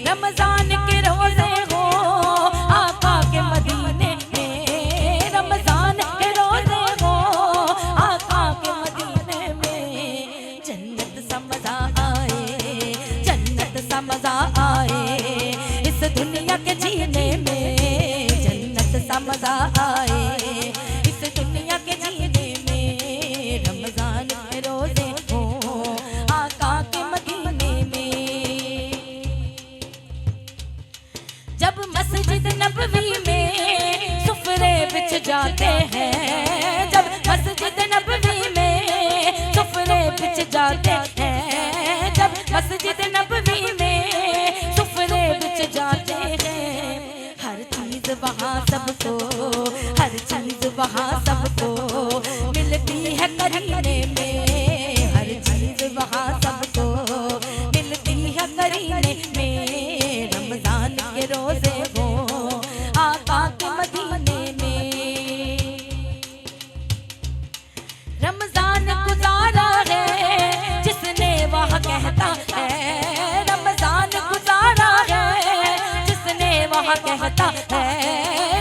रमजान के रोजे हो आका के मदीने में, रमजान के रोजे हो आका के मदीने में। जन्नत सा मजा आए, जन्नत सा मजा आए इस दुनिया के जीने में, जन्नत सा मजा आए इस दुनिया के जीने में। रमजान के रोजे हो आका के मदीने में। जब मस्जिद नबवी में सुफरे बिछ जाते हैं, जब मस्जिद नबवी में सुफरे बिछ जाते हैं, जब मस्जिद नबवी में सुफरे बिछ जाते हैं। हर चीज वहाँ सबको, हर चीज वहाँ सबको मिलती है करीने में, हर चीज वहाँ सबको मिलती है करीने में। रमजान के रोजे हो आका के मदीने में। रमजान गुजारा है जिसने वहाँ कहता है, रमजान गुजारा है जिसने वहाँ कहता है,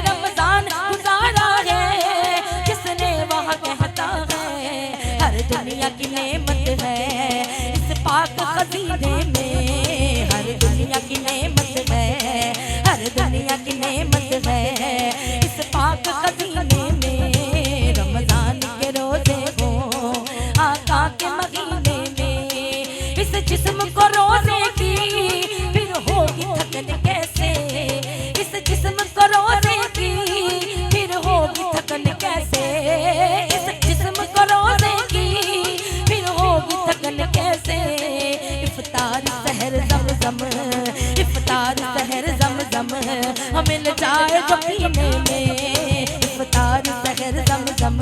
रमजान गुजारा है जिसने वहाँ कहता है। हर दुनिया की नेमत है इस पाक खजीने में, हर दुनिया की नेमत है, हर दुनिया की नेमत है इस पाक खजीने में। रमजान के रोजे हो आका के मदीने में। इस जिस्म को रोजे की फिर होगी थकन कैसे, इस जिस्म को रोजे की फिर होगी थकन कैसे, इस जिस्म को रोजे की फिर होगी थकन कैसे। इफ्तार सहर ज़म-ज़म, इफ्तार सहर ज़म-ज़म मिल जाए जो पीने में, इफ्तार सहर ज़म-ज़म